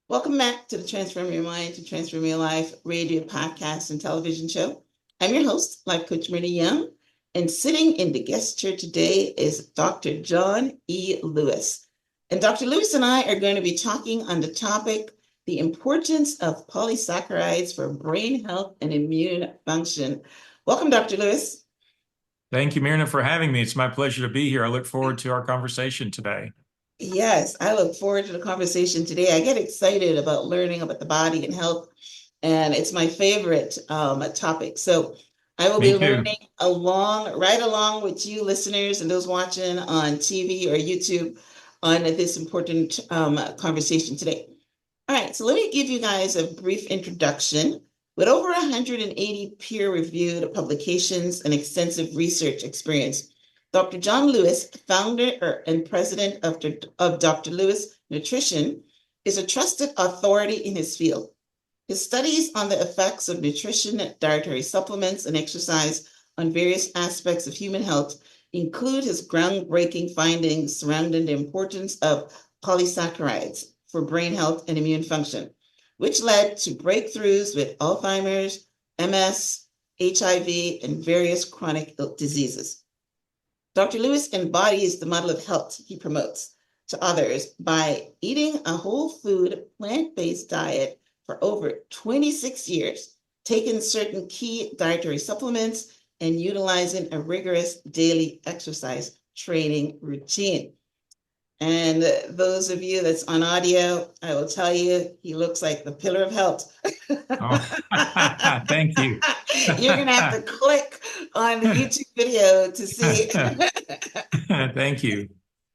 Welcome back to the Transform Your Mind to Transform Your Life radio podcast and television show. I'm your host, Life Coach Marina Young, and sitting in the guest chair today is Dr. John E. Lewis. And Dr. Lewis and I are going to be talking on the topic, the importance of polysaccharides for brain health and immune function. Welcome, Dr. Lewis. Thank you, Myrna, for having me. It's my pleasure to be here. I look forward to our conversation today. Yes, I look forward to the conversation today. I get excited about learning about the body and health, and it's my favorite topic. So I will be Me too. learning right along with you listeners and those watching on TV or YouTube on this important conversation today. All right, so let me give you guys a brief introduction. With over 180 peer-reviewed publications and extensive research experience, Dr. John Lewis, founder and president of Dr. Lewis Nutrition, is a trusted authority in his field. His studies on the effects of nutrition, dietary supplements, and exercise on various aspects of human health include his groundbreaking findings surrounding the importance of polysaccharides for brain health and immune function, which led to breakthroughs with Alzheimer's, MS, HIV, and various chronic diseases. Dr. Lewis embodies the model of health he promotes to others by eating a whole food, plant-based diet for over 26 years, taking certain key dietary supplements, and utilizing a rigorous daily exercise training routine. And those of you that's on audio, I will tell you, he looks like the pillar of health. Oh, thank you. You're going to have to click on the YouTube video to see. Thank you.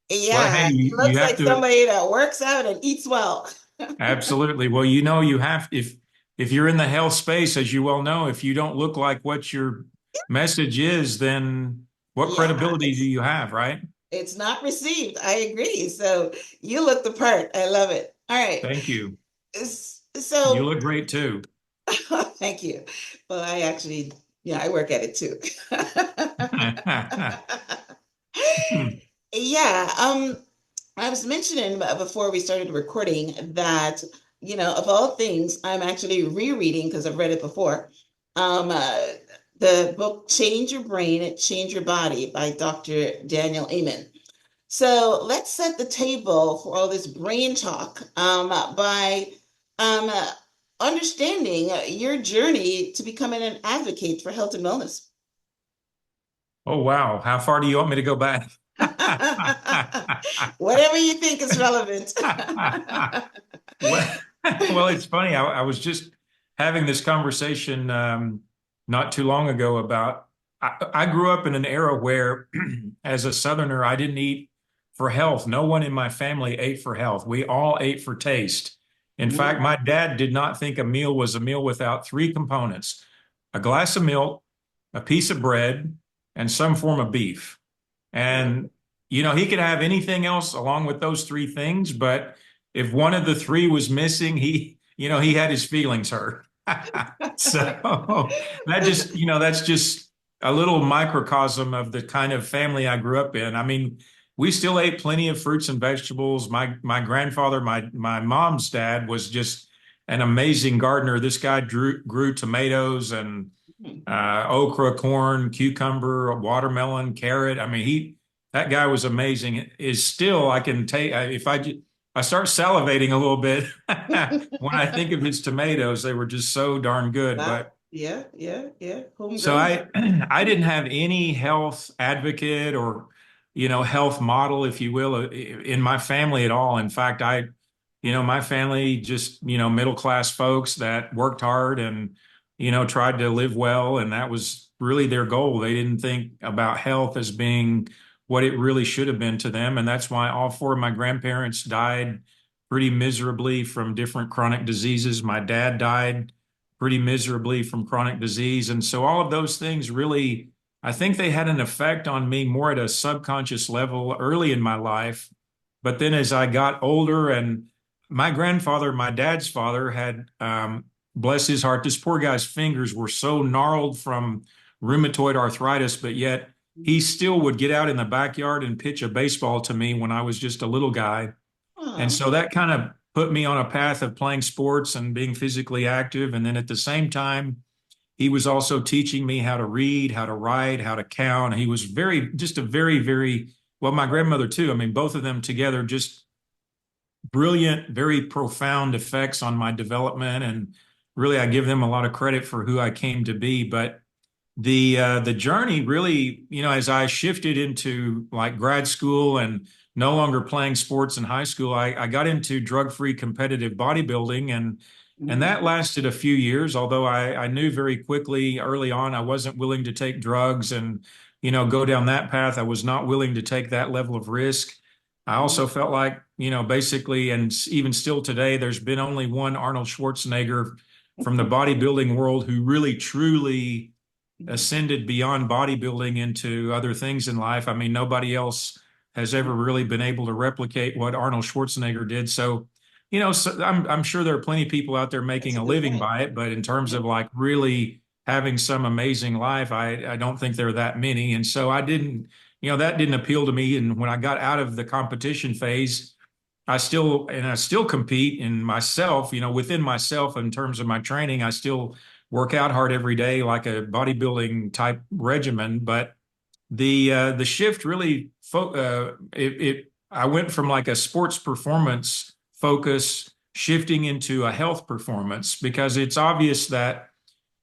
Well, hey, Yeah, he you looks have like to somebody that works out and eats well. absolutely. Well, you have if you're in the health space, as you well know, if you don't look like what your message is, then what Yeah, credibility do you have, right? it's not received. I agree. So you look the part. I love it. All right. Thank you. You So look great too. thank you. Well, I actually, yeah, I work at it too. Yeah, I was mentioning before we started recording that, of all things, I'm actually rereading because I've read it before. Um, uh, the book Change Your Brain, Change Your Body by Dr. Daniel Amen. So let's set the table for all this brain talk by um, uh, understanding your journey to becoming an advocate for health and wellness. Oh, wow. How far do you want me to go back? Whatever you think is relevant. Well, well, it's funny. I was just having this conversation not too long ago about I grew up in an era where, as a Southerner, I didn't eat for health. No one in my family ate for health. We all ate for taste. In fact, my dad did not think a meal was a meal without three components: a glass of milk, a piece of bread, and some form of beef. And, he could have anything else along with those three things, but if one of the three was missing, he had his feelings hurt. So that's just a little microcosm of the kind of family I grew up in. I mean, we still ate plenty of fruits and vegetables. My grandfather, my mom's dad was just an amazing gardener. This guy grew tomatoes and okra, corn, cucumber, watermelon, carrot. I mean, that guy was amazing. Is still, I can take if I start salivating a little bit when I think of his tomatoes. They were just so darn good. Wow. But Yeah, yeah, yeah. so Homegrown. I didn't have any health advocate or health model, if you will, in my family at all. In fact, my family just middle class folks that worked hard and tried to live well, and that was really their goal. They didn't think about health as being what it really should have been to them, and that's why all four of my grandparents died pretty miserably from different chronic diseases. My dad died pretty miserably from chronic disease. And so all of those things really, I think they had an effect on me more at a subconscious level early in my life. But then as I got older, and my grandfather, my dad's father, had, bless his heart, this poor guy's fingers were so gnarled from rheumatoid arthritis, but yet he still would get out in the backyard and pitch a baseball to me when I was just a little guy. And Oh, so that kind of put me on a path of playing sports and being physically active. And then at the same time, he was also teaching me how to read, how to write, how to count. He was just a very, very, well, my grandmother too. I mean, both of them together, just brilliant, very profound effects on my development. And really, I give them a lot of credit for who I came to be. But the journey really, as I shifted into like grad school and no longer playing sports in high school, I got into drug-free competitive bodybuilding, and Mhm. that lasted a few years, although I knew very quickly early on I wasn't willing to take drugs and, go down that path. I was not willing to take that level of risk. I also felt like, basically, and even still today, there's been only one Arnold Schwarzenegger from the bodybuilding world who really truly Mhm. ascended beyond bodybuilding into other things in life. I mean, nobody else has ever really been able to replicate what Arnold Schwarzenegger did. So, so I'm sure there are plenty of people out there That's making a a good living point. by it, but in terms Yeah. of like really having some amazing life, I don't think there are that many. And so I didn't, that didn't appeal to me. And when I got out of the competition phase, I still compete in myself, within myself in terms of my training. I still work out hard every day, like a bodybuilding type regimen. But the shift really, I went from like a sports performance focus shifting into a health performance, because it's obvious that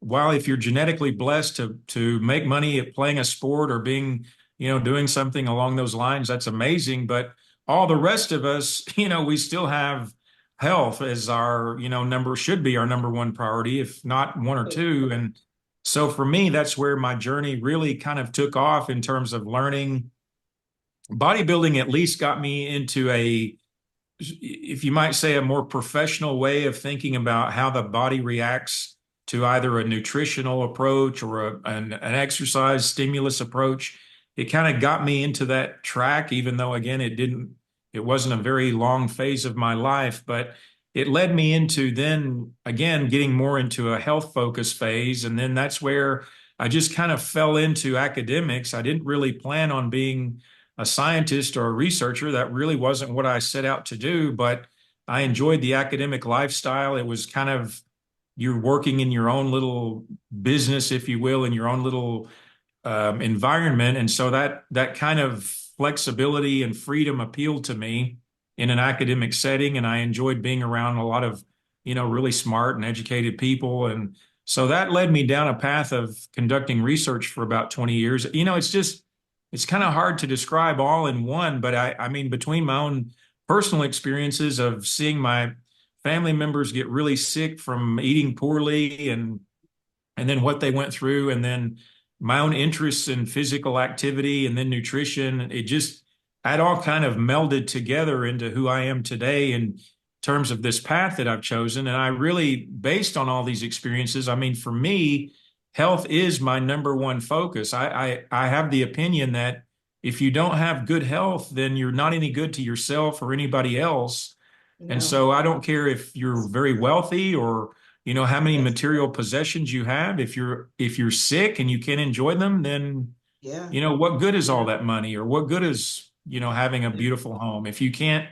while if you're genetically blessed to make money at playing a sport or being, doing something along those lines, that's amazing. But all the rest of us, we still have health as our, should be our number one priority, if not one or two. And so for me, that's where my journey really kind of took off in terms of learning. Bodybuilding at least got me into if you might say, a more professional way of thinking about how the body reacts to either a nutritional approach or an exercise stimulus approach. It kind of got me into that track, even though again, it wasn't a very long phase of my life, but it led me into then again, getting more into a health focus phase. And then that's where I just kind of fell into academics. I didn't really plan on being a scientist or a researcher. That really wasn't what I set out to do, but I enjoyed the academic lifestyle. It was kind of, you're working in your own little business, if you will, in your own little environment. And so that kind of flexibility and freedom appealed to me in an academic setting. And I enjoyed being around a lot of, really smart and educated people. And so that led me down a path of conducting research for about 20 years. It's kind of hard to describe all in one, but I mean, between my own personal experiences of seeing my family members get really sick from eating poorly, and then what they went through, and then my own interests in physical activity and then nutrition, it all kind of melded together into who I am today in terms of this path that I've chosen. And I really, based on all these experiences, I mean, for me, health is my number one focus. I have the opinion that if you don't have good health, then you're not any good to yourself or anybody else. And No. so I don't care if you're very wealthy or, how many That's material possessions you have. If you're sick and you can't enjoy them, then, yeah. what good is all that money, or what good is, having a beautiful home if you can't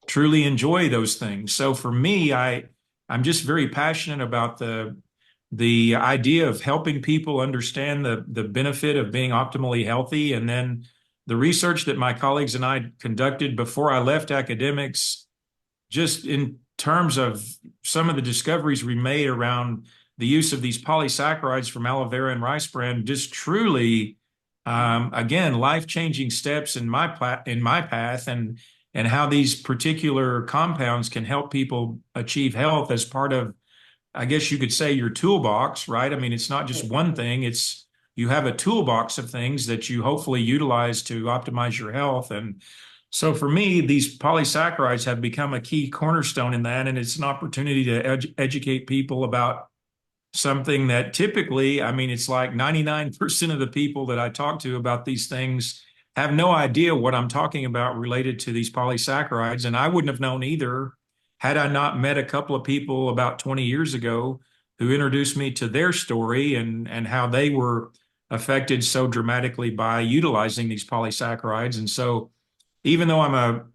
truly enjoy those things? So for me, I'm just very passionate about the idea of helping people understand the benefit of being optimally healthy. And then the research that my colleagues and I conducted before I left academics, just in terms of some of the discoveries we made around the use of these polysaccharides from aloe vera and rice bran, just truly, again, life-changing steps in my path, and how these particular compounds can help people achieve health as part of, I guess you could say, your toolbox, right? I mean, it's not just one thing. You have a toolbox of things that you hopefully utilize to optimize your health. And so for me, these polysaccharides have become a key cornerstone in that. And it's an opportunity to educate people about something that typically, I mean, it's like 99% of the people that I talk to about these things have no idea what I'm talking about related to these polysaccharides. And I wouldn't have known either had I not met a couple of people about 20 years ago who introduced me to their story, and how they were affected so dramatically by utilizing these polysaccharides. And so even though I'm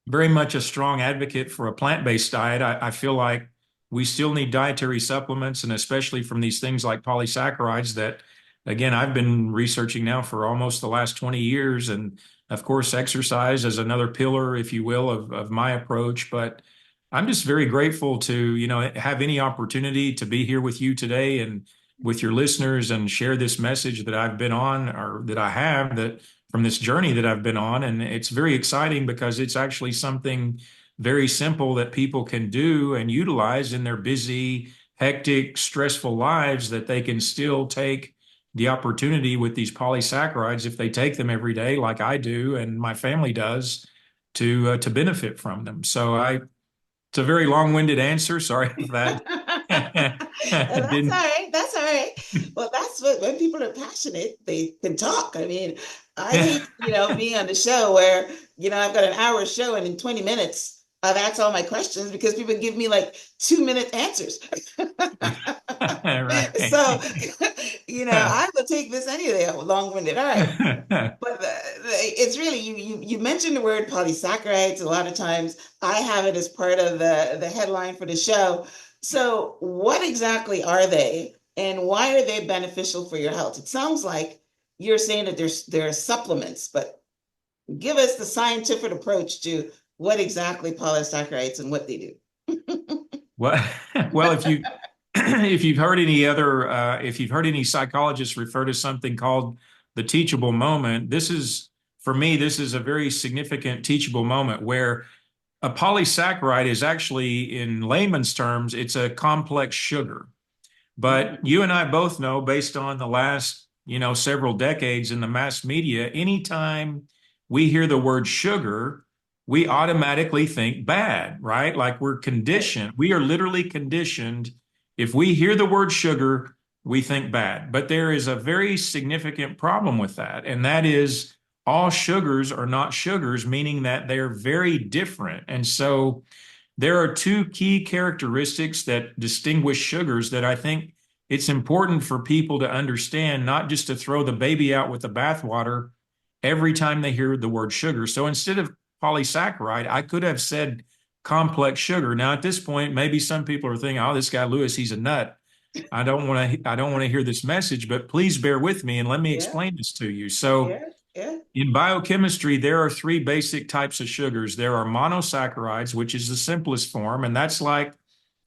very much a strong advocate for a plant-based diet. I feel like we still need dietary supplements, and especially from these things like polysaccharides that, again, I've been researching now for almost the last 20 years. And of course, exercise is another pillar, if you will, of my approach. But I'm just very grateful to, have any opportunity to be here with you today and with your listeners and share this message that I've been on, or that I have, that from this journey that I've been on. And it's very exciting because it's actually something very simple that people can do and utilize in their busy, hectic, stressful lives, that they can still take the opportunity with these polysaccharides, if they take them every day, like I do and my family does, to benefit from them. It's a very long-winded answer. Sorry if that That's all didn't. right. That's all right. Well, that's what when people are passionate, they can talk. I mean, I hate, being on the show where, I've got an hour show and in 20 minutes I've asked all my questions because people give me like 2 minute answers. Right. So, I will take this any day, long-winded. All right. But it's really you mentioned the word polysaccharides a lot of times. I have it as part of the headline for the show. So, what exactly are they, and why are they beneficial for your health? It sounds like you're saying that there's supplements, but give us the scientific approach to what exactly polysaccharides and what they do. Well, well, if you if you've heard any other if you've heard any psychologists refer to something called the teachable moment, this is, for me, this is a very significant teachable moment where a polysaccharide is actually, in layman's terms, it's a complex sugar. But you and I both know, based on the last, several decades in the mass media, anytime we hear the word sugar, we automatically think bad, right? Like we're Right. conditioned. We are literally conditioned. If we hear the word sugar, we think bad. But there is a very significant problem with that. And that is, all sugars are not sugars, meaning that they're very different. And so there are two key characteristics that distinguish sugars that I think it's important for people to understand, not just to throw the baby out with the bathwater every time they hear the word sugar. So instead of polysaccharide, I could have said complex sugar. Now, at this point, maybe some people are thinking, oh, this guy Lewis, he's a nut. I don't want to hear this message, but please bear with me and let me Yeah, explain this to you. So yeah, yeah. in biochemistry, there are three basic types of sugars. There are monosaccharides, which is the simplest form, and that's like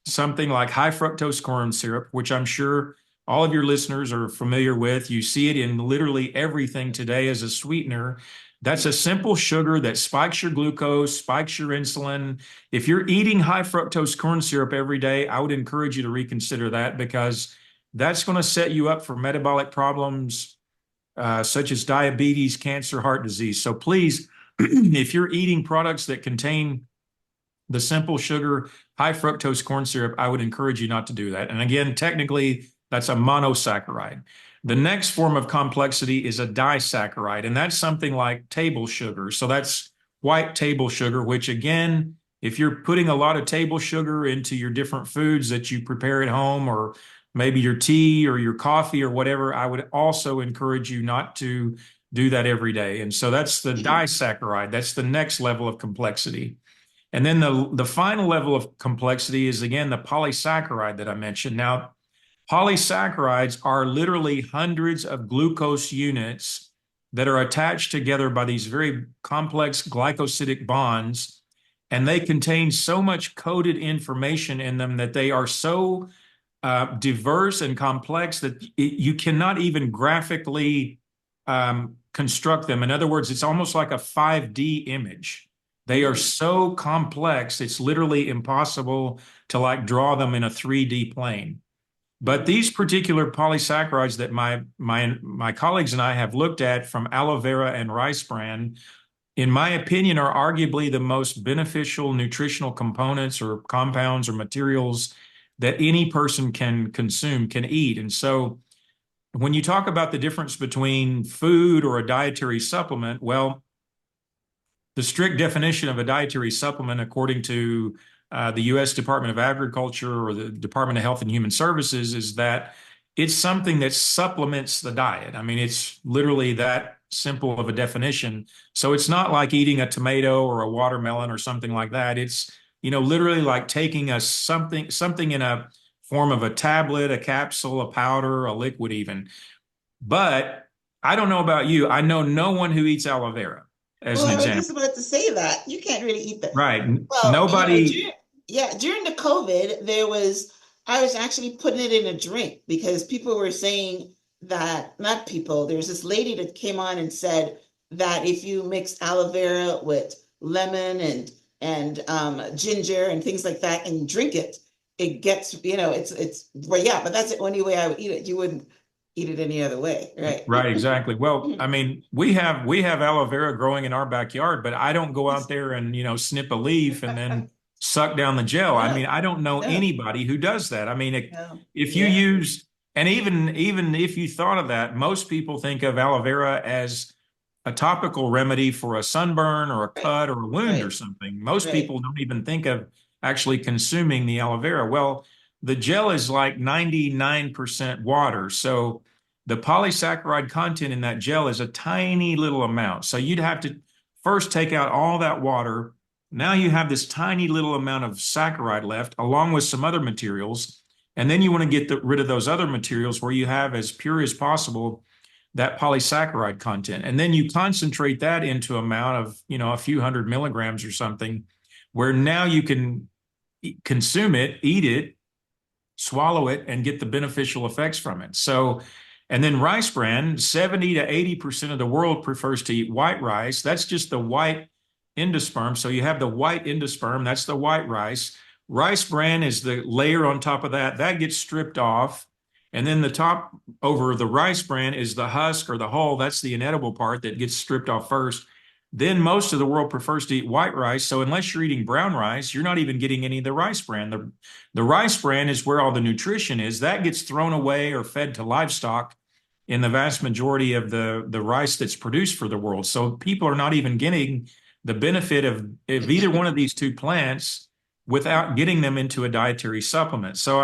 something like high fructose corn syrup, which I'm sure all of your listeners are familiar with. You see it in literally everything today as a sweetener. That's a simple sugar that spikes your glucose, spikes your insulin. If you're eating high fructose corn syrup every day, I would encourage you to reconsider that, because that's going to set you up for metabolic problems such as diabetes, cancer, heart disease. So please, if you're eating products that contain the simple sugar, high fructose corn syrup, I would encourage you not to do that. And again, technically, that's a monosaccharide. The next form of complexity is a disaccharide, and that's something like table sugar. So that's white table sugar, which again, if you're putting a lot of table sugar into your different foods that you prepare at home, or maybe your tea or your coffee or whatever, I would also encourage you not to do that every day. And so that's the disaccharide. That's the next level of complexity. And then the final level of complexity is, again, the polysaccharide that I mentioned. Now, polysaccharides are literally hundreds of glucose units that are attached together by these very complex glycosidic bonds. And they contain so much coded information in them that they are so diverse and complex that you cannot even graphically construct them. In other words, it's almost like a 5D image. They are Mm. so complex, it's literally impossible to like draw them in a 3D plane. But Mm. these particular polysaccharides that my colleagues and I have looked at from aloe vera and rice bran, in my opinion, are arguably the most beneficial nutritional components or compounds or materials that any person can consume, can eat. And so when you talk about the difference between food or a dietary supplement, well, the strict definition of a dietary supplement, according to the U.S. Department of Agriculture or the Department of Health and Human Services, is that it's something that supplements the diet. I mean, it's literally that simple of a definition. So it's not like eating a tomato or a watermelon or something like that. It's, literally like taking something in a form of a tablet, a capsule, a powder, a liquid even. But I don't know about you. I know no one who eats aloe vera as Well, an I was just example. about to say that you can't really eat that. Right. Well, Nobody. during the COVID, I was actually putting it in a drink because people were saying that, not people, there was this lady that came on and said that if you mix aloe vera with lemon and ginger and things like that and drink it, it gets, well, yeah, but that's the only way I would eat it. You wouldn't eat it any other way, right? Right, exactly. Well, I mean, we have aloe vera growing in our backyard, but I don't go out there and, snip a leaf and then suck down the gel. I No, mean, I don't know no, anybody who does that. I mean, no, if you yeah, use, and even if you thought of that, most people think of aloe vera as a topical remedy for a sunburn or a right, cut or a wound or right, something. Most right. people don't even think of actually consuming the aloe vera. Well, the gel is like 99% water. So the polysaccharide content in that gel is a tiny little amount. So you'd have to first take out all that water. Now you have this tiny little amount of saccharide left, along with some other materials. And then you want to get rid of those other materials where you have as pure as possible that polysaccharide content. And then you concentrate that into amount of, a few hundred milligrams or something, where now you can consume it, eat it, swallow it, and get the beneficial effects from it. So, and then rice bran, 70 to 80% of the world prefers to eat white rice. That's just the white endosperm. So you have the white endosperm, that's the white rice. Rice bran is the layer on top of that. That gets stripped off. And then the top over the rice bran is the husk or the hull. That's the inedible part that gets stripped off first. Then most of the world prefers to eat white rice. So unless you're eating brown rice, you're not even getting any of the rice bran. The rice bran is where all the nutrition is. That gets thrown away or fed to livestock in the vast majority of the rice that's produced for the world. So people are not even getting the benefit of either one of these two plants without getting them into a dietary supplement. So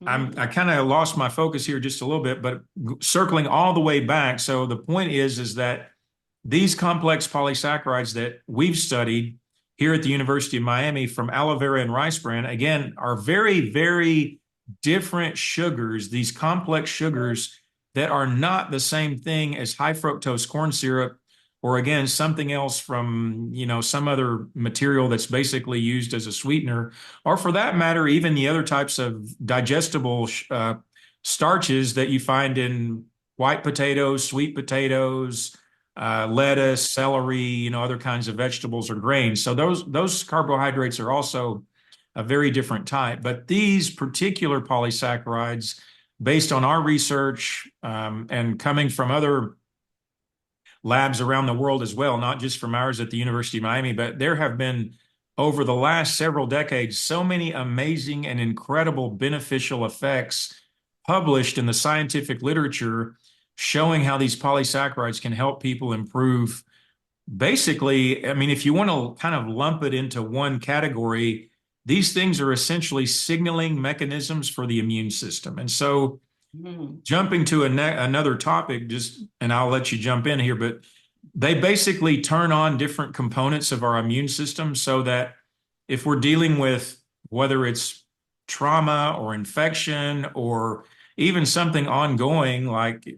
I kind of lost my focus here just a little bit, but circling all the way back. So the point is that these complex polysaccharides that we've studied here at the University of Miami from aloe vera and rice bran, again, are very, very different sugars, these complex sugars that are not the same thing as high fructose corn syrup, or again, something else from, some other material that's basically used as a sweetener, or for that matter, even the other types of digestible starches that you find in white potatoes, sweet potatoes, lettuce, celery, other kinds of vegetables or grains. So those carbohydrates are also a very different type. But these particular polysaccharides, based on our research and coming from other labs around the world as well, not just from ours at the University of Miami, but there have been over the last several decades so many amazing and incredible beneficial effects published in the scientific literature showing how these polysaccharides can help people improve. Basically, I mean, if you want to kind of lump it into one category, these things are essentially signaling mechanisms for the immune system. And so, Mhm. jumping to another topic, and I'll let you jump in here, but they basically turn on different components of our immune system so that if we're dealing with whether it's trauma or infection or even something ongoing like,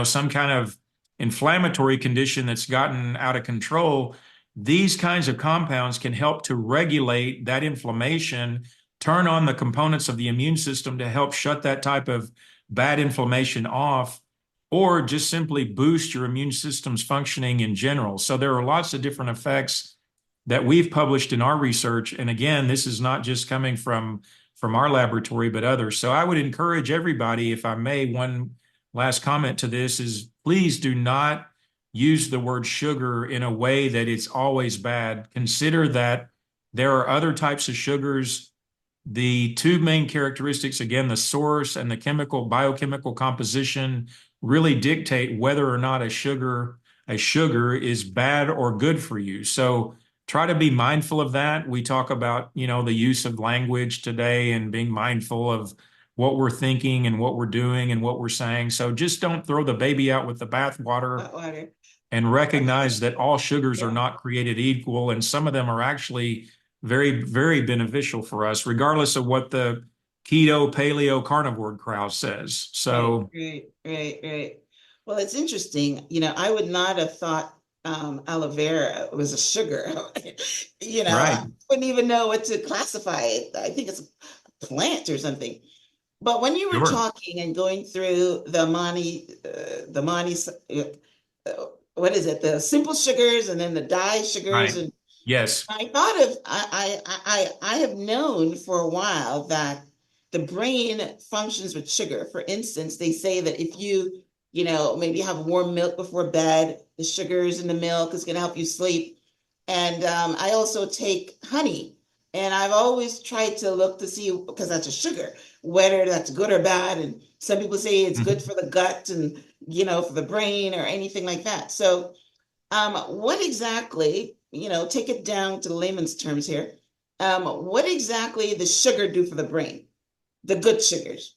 some kind of inflammatory condition that's gotten out of control, these kinds of compounds can help to regulate that inflammation, turn on the components of the immune system to help shut that type of bad inflammation off, or just simply boost your immune system's functioning in general. So there are lots of different effects that we've published in our research. And again, this is not just coming from our laboratory, but others. So I would encourage everybody, if I may, one last comment to this is please do not use the word sugar in a way that it's always bad. Consider that there are other types of sugars. The two main characteristics, again, the source and the biochemical composition, really dictate whether or not a sugar is bad or good for you. So try to be mindful of that. We talk about, the use of language today and being mindful of what we're thinking and what we're doing and what we're saying. So just don't throw the baby out with the bathwater Hot water. and recognize that all sugars are Yeah. not created equal. And some of them are actually very, very beneficial for us, regardless of what the keto, paleo, carnivore crowd says. Right, So, right, right, right. Well, it's interesting. I would not have thought aloe vera was a sugar. I right. wouldn't even know what to classify it. I think it's a plant or something. But when you were Sure. talking and going through the Mani, what is it? The simple sugars and then the dye sugars, Right. and Yes. I thought of I have known for a while that the brain functions with sugar. For instance, they say that if maybe have warm milk before bed, the sugars in the milk is going to help you sleep. And I also take honey, and I've always tried to look to see, because that's a sugar, whether that's good or bad. And some people say it's good Mhm. for the gut and for the brain or anything like that. So what exactly, take it down to layman's terms here. What exactly does sugar do for the brain? The good sugars.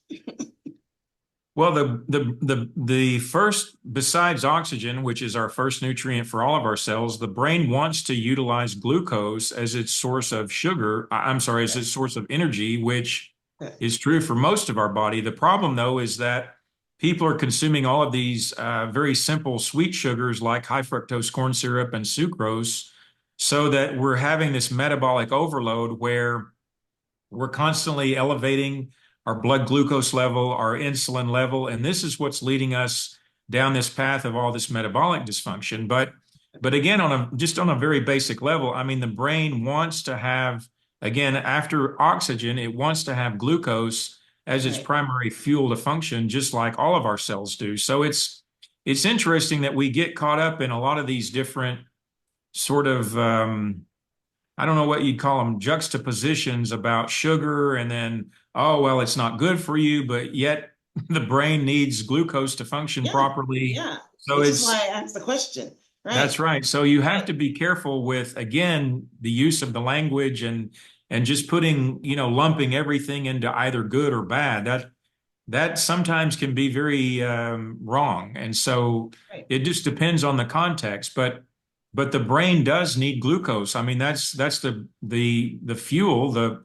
Well, the first, besides oxygen, which is our first nutrient for all of our cells, the brain wants to utilize glucose as its source of sugar. I'm sorry, as its source of energy, which is true for most of our body. The problem, though, is that people are consuming all of these very simple sweet sugars like high fructose corn syrup and sucrose, so that we're having this metabolic overload where we're constantly elevating our blood glucose level, our insulin level, and this is what's leading us down this path of all this metabolic dysfunction. But again, just on a very basic level, I mean, the brain wants to have, again, after oxygen, it wants to have glucose as its Right. primary fuel to function, just like all of our cells do. So it's interesting that we get caught up in a lot of these different sort of I don't know what you'd call them, juxtapositions about sugar, and then, oh, well, it's not good for you, but yet the brain needs glucose to function Yeah. properly. Yeah. So Which is why I asked the question. that's Right. right. So you have Right. to be careful with, again, the use of the language and just putting, lumping everything into either good or bad. That sometimes can be very wrong. And so Right. it just depends on the context. But the brain does need glucose. I mean, that's the fuel,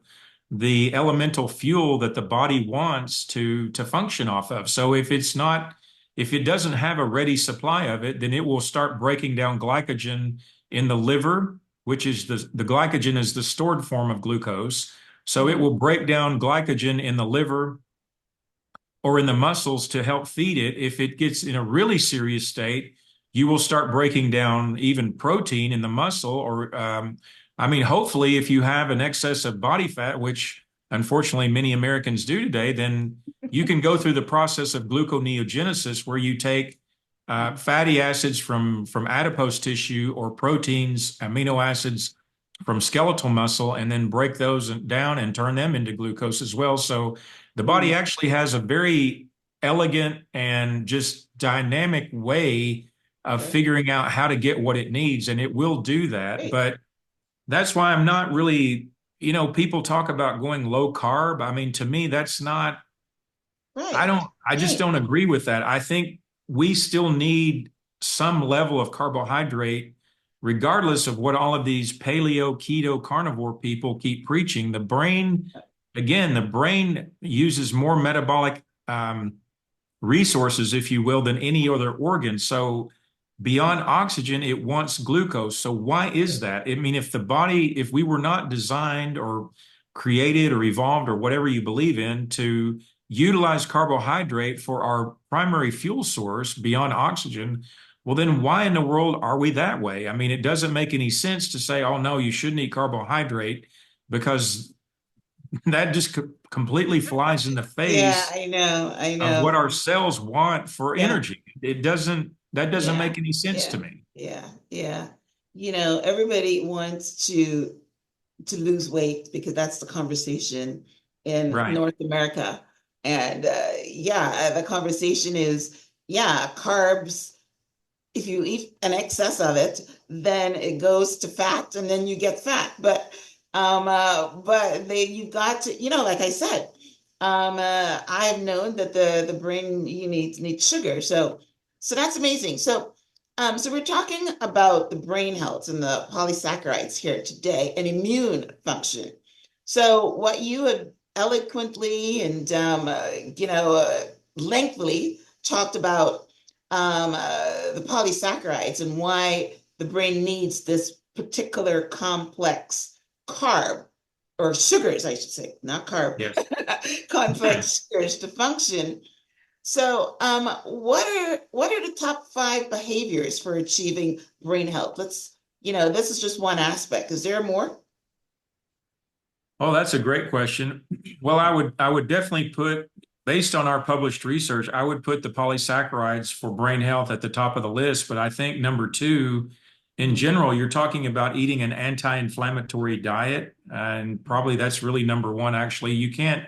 the elemental fuel that the body wants to function off of. So if it doesn't have a ready supply of it, then it will start breaking down glycogen in the liver, which is the glycogen is the stored form of glucose. So it Mhm. will break down glycogen in the liver or in the muscles to help feed it. If it gets in a really serious state, you will start breaking down even protein in the muscle. Or, I mean, hopefully, if you have an excess of body fat, which unfortunately many Americans do today, then you can go through the process of gluconeogenesis where you take fatty acids from adipose tissue or proteins, amino acids from skeletal muscle, and then break those down and turn them into glucose as well. So the body Mm. actually has a very elegant and just dynamic way of Okay. figuring out how to get what it needs, and it will do that. Great. But that's why I'm not really, people talk about going low carb. I mean, to me, that's not, Right. I just Right. don't agree with that. I think we still need some level of carbohydrate, regardless of what all of these paleo, keto, carnivore people keep preaching. Again, the brain uses more metabolic resources, if you will, than any other organ. So beyond oxygen, it wants glucose. So why is that? I mean, if we were not designed or created or evolved or whatever you believe in to utilize carbohydrate for our primary fuel source beyond oxygen, well, then why in the world are we that way? I mean, it doesn't make any sense to say, oh, no, you shouldn't eat carbohydrate because that just completely flies in the Yeah, face I know. I of what know. our cells want for Yeah. energy. That doesn't Yeah. make any sense to Yeah. me. Yeah. Yeah. Everybody wants to lose weight because that's the conversation in Right. North America. And the conversation is, yeah, carbs, if you eat an excess of it, then it goes to fat and then you get fat. But you've got to, like I said, I have known that the brain you needs sugar. So that's amazing. So we're talking about the brain health and the polysaccharides here today and immune function. So what you have eloquently and lengthily talked about the polysaccharides and why the brain needs this particular complex carb or sugars, I should say, not carb, Yes. complex sugars to function. So, what are the top five behaviors for achieving brain health? This is just one aspect. Is there more? Oh, that's a great question. Well, I would definitely put, based on our published research, I would put the polysaccharides for brain health at the top of the list. But I think number two, in Mhm. general, you're talking about eating an anti-inflammatory diet, and probably that's really number one. Actually, you can't,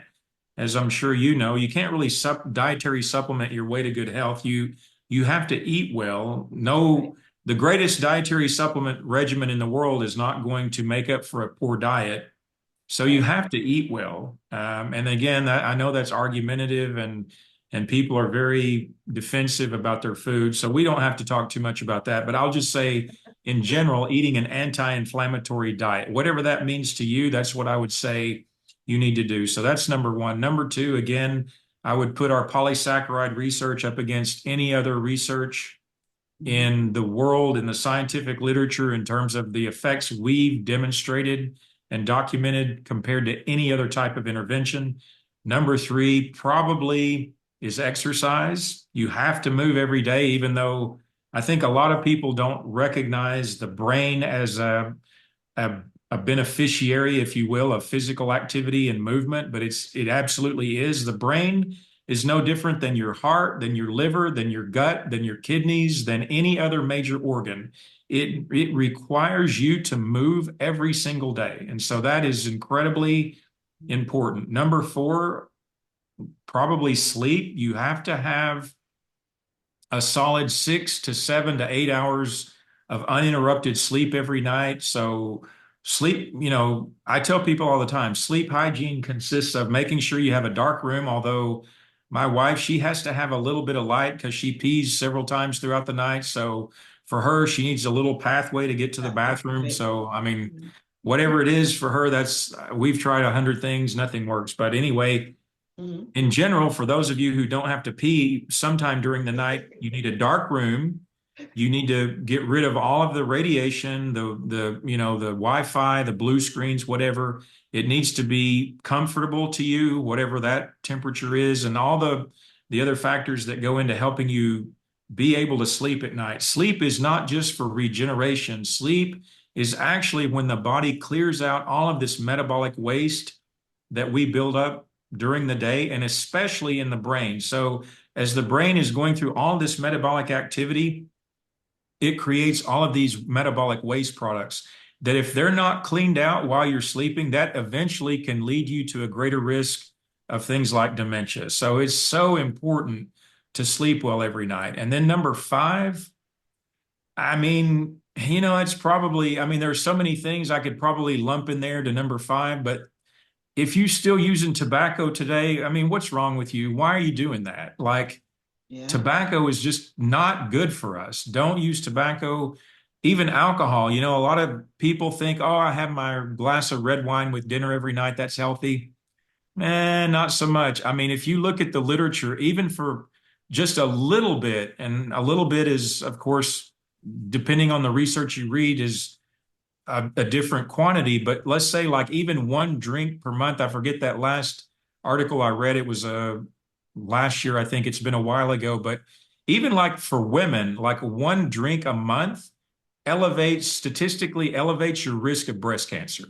as I'm sure you know, you can't really dietary supplement your way to good health. You have to eat well. No, the greatest dietary supplement regimen in the world is not going to make up for a poor diet. So you Right. have to eat well. And again, I know that's argumentative and people are very defensive about their food. So we don't have to talk too much about that. But I'll just say, in general, eating an anti-inflammatory diet, whatever that means to you, that's what I would say you need to do. So that's number one. Number two, again, I would put our polysaccharide research up against any other research Mhm. in the world, in the scientific literature, in terms of the effects we've demonstrated and documented compared to any other type of intervention. Number three, probably is exercise. You have to move every day, even though I think a lot of people don't recognize the brain as a, a beneficiary, if you will, of physical activity and movement, but it absolutely is. The brain is no different than your heart, than your liver, than your gut, than your kidneys, than any other major organ. It requires you to move every single day. And so that is incredibly important. Number four, probably sleep. You have to have a solid 6 to 7 to 8 hours of uninterrupted sleep every night. So sleep, I tell people all the time, sleep hygiene consists of making sure you have a dark room, although my wife, she has to have a little bit of light because she pees several times throughout the night. So for her, she needs a little pathway to get to the bathroom. Right. So, I mean, whatever it is for her, we've tried 100 things, nothing works. But anyway, Mhm. in general, for those of you who don't have to pee sometime during the night, you need a dark room. You need to get rid of all of the radiation, the Wi-Fi, the blue screens, whatever. It needs to be comfortable to you, whatever that temperature is, and all the other factors that go into helping you be able to sleep at night. Sleep is not just for regeneration. Sleep is actually when the body clears out all of this metabolic waste that we build up during the day, and especially in the brain. So, as the brain is going through all this metabolic activity, it creates all of these metabolic waste products that, if they're not cleaned out while you're sleeping, that eventually can lead you to a greater risk of things like dementia. So, it's so important to sleep well every night. And then, number five, I mean, it's probably, I mean, there's so many things I could probably lump in there to number five, but if you still using tobacco today, I mean, what's wrong with you? Why are you doing that? Like, Yeah. tobacco is just not good for us. Don't use tobacco, even alcohol. A lot of people think, oh, I have my glass of red wine with dinner every night. That's healthy. Not so much. I mean, if you look at the literature, even for just a little bit, and a little bit is, of course, depending on the research you read, is a different quantity, but let's say like even one drink per month. I forget that last article I read. It was last year, I think. It's been a while ago, but even like for women, like one drink a month statistically elevates your risk of breast cancer.